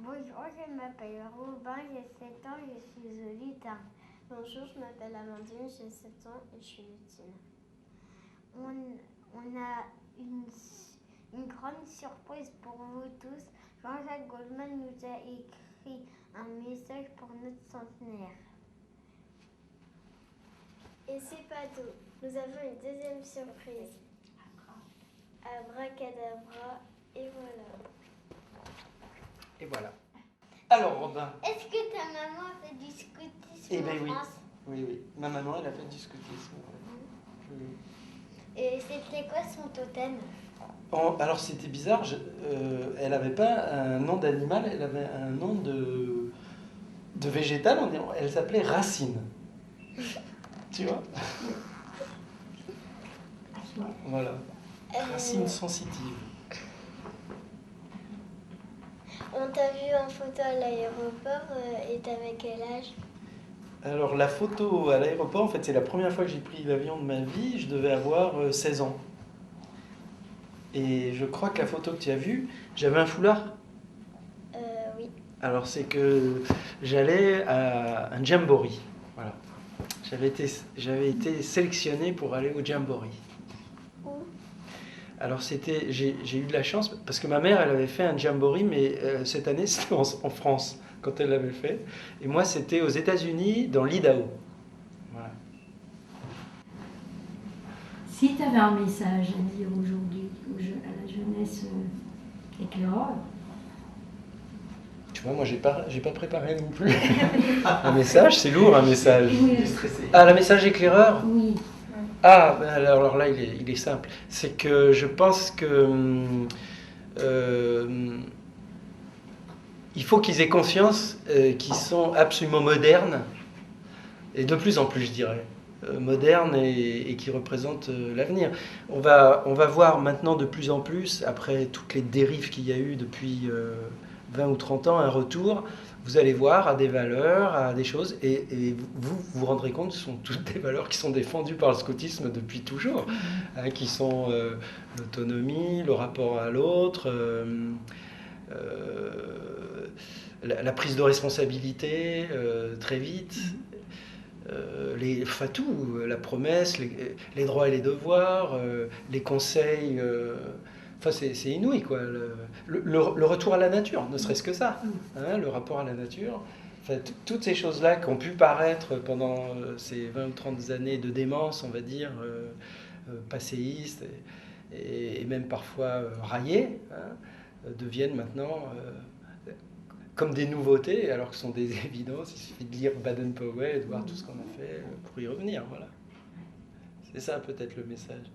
Bonjour, je m'appelle Robin, j'ai 7 ans, je suis Zolita. Bonjour, je m'appelle Amandine, j'ai 7 ans et je suis Lutine. On a une grande surprise pour vous tous. Jean-Jacques Goldman nous a écrit un message pour notre centenaire. Et c'est pas tout, nous avons une deuxième surprise. Abracadabra, et voilà. Et voilà. Alors, Robin. Est-ce que ta maman a fait du scoutisme en oui. France? Oui. Ma maman, elle a fait du scoutisme. Oui. Et c'était quoi son totem? Alors, c'était bizarre. Elle n'avait pas un nom d'animal, elle avait un nom de végétal. Elle s'appelait Racine. Tu vois? Voilà. Racine sensitive. On t'a vu en photo à l'aéroport et t'avais quel âge? Alors, la photo à l'aéroport, en fait, c'est la première fois que j'ai pris l'avion de ma vie. Je devais avoir 16 ans. Et je crois que la photo que tu as vue, j'avais un foulard. Oui. Alors, c'est que j'allais à un jamboree. Voilà. J'avais été sélectionné pour aller au jamboree. Où? Alors, j'ai eu de la chance, parce que ma mère, elle avait fait un jamboree, mais cette année, c'était en France, quand elle l'avait fait. Et moi, c'était aux États-Unis, dans l'Idaho. Voilà. Si tu avais un message à dire aujourd'hui à la jeunesse éclaireur, Tu vois, moi, j'ai pas préparé non plus. Un message, c'est lourd, un message. Oui. Ah, le message éclaireur? Oui. Ah, ben alors là, il est simple. C'est que je pense que il faut qu'ils aient conscience qu'ils sont absolument modernes, et de plus en plus, je dirais, modernes et qui représentent l'avenir. On va voir maintenant de plus en plus, après toutes les dérives qu'il y a eu depuis 20 ou 30 ans, un retour. Vous allez voir à des valeurs, à des choses, et vous rendrez compte que ce sont toutes des valeurs qui sont défendues par le scoutisme depuis toujours, hein, qui sont l'autonomie, le rapport à l'autre, la prise de responsabilité très vite, tout, la promesse, les droits et les devoirs, les conseils. Enfin, c'est inouï, quoi. Le retour à la nature, ne serait-ce que ça, hein, le rapport à la nature. Enfin, toutes ces choses-là qui ont pu paraître pendant ces 20 ou 30 années de démence, on va dire, passéistes et même parfois raillées, hein, deviennent maintenant comme des nouveautés, alors que ce sont des évidences. Il suffit de lire Baden-Powell et de voir tout ce qu'on a fait pour y revenir. Voilà. C'est ça peut-être le message.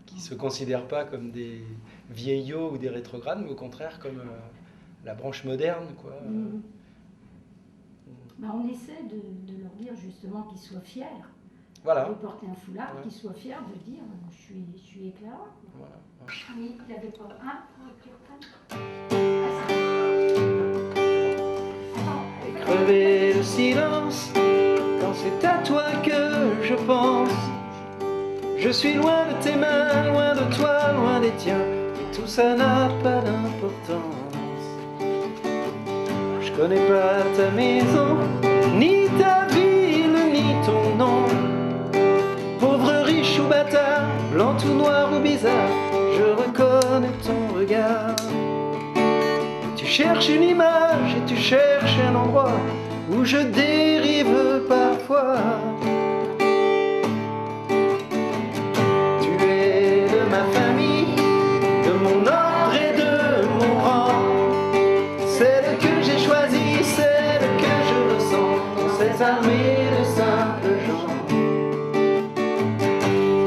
Qui ne se considèrent pas comme des vieillots ou des rétrogrades, mais au contraire comme la branche moderne, quoi. On essaie de leur dire justement qu'ils soient fiers Voilà. de porter un foulard, Ouais. qu'ils soient fiers de dire je suis éclaireur. Voilà. Oui, il n'avait pas Et crever le silence quand c'est à toi que je pense. Je suis loin de tes mains, loin de toi, loin des tiens, et tout ça n'a pas d'importance. Je connais pas ta maison, ni ta ville, ni ton nom. Pauvre, riche ou bâtard, blanc ou noir ou bizarre, je reconnais ton regard. Tu cherches une image et tu cherches un endroit où je dérive parfois. Armée de simples gens.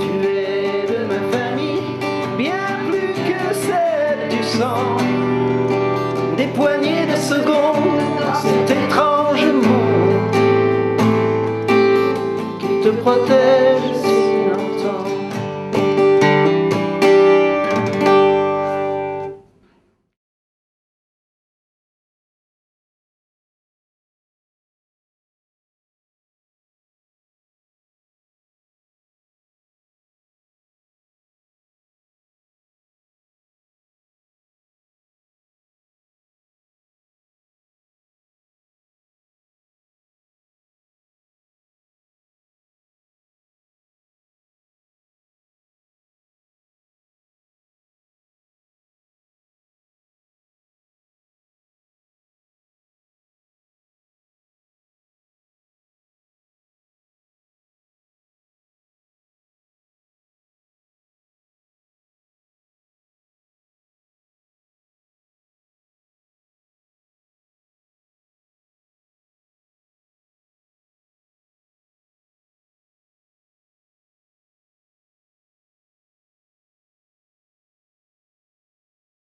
Tu es de ma famille, bien plus que celle du sang. Des poignées de secondes dans cet étrange monde qui te protège.